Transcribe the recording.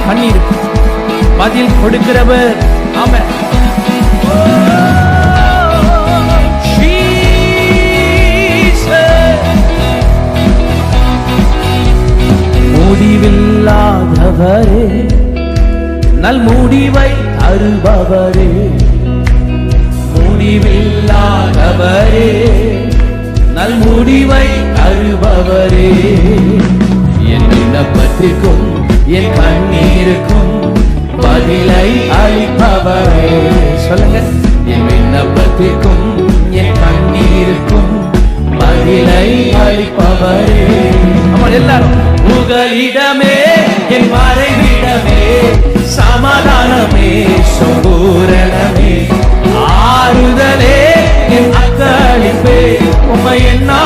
கண்ணீருக்கு பதில் கொடுக்கிறவர். ஆமென். முடிவில்லாதவரே, நல் முடிவை தருபவரே, முடிவில்லாதவரே, நல் முடிவை தருபவரே, என் விண்ணப்பத்திற்கும் என் கண்ணீருக்கும் பதிலை அளிப்பவரே. சொல்லுங்க, என் விண்ணப்பத்திற்கும் என் கண்ணீருக்கும் பதிலை அளிப்பவரே. நம்ம எல்லாரும் புகலிடமே, என் மறைவிடமே, சமாதானமே, சம்பூரணமே, ஆறுதலே, என் அக்களிப்பே, உம்மை என்னா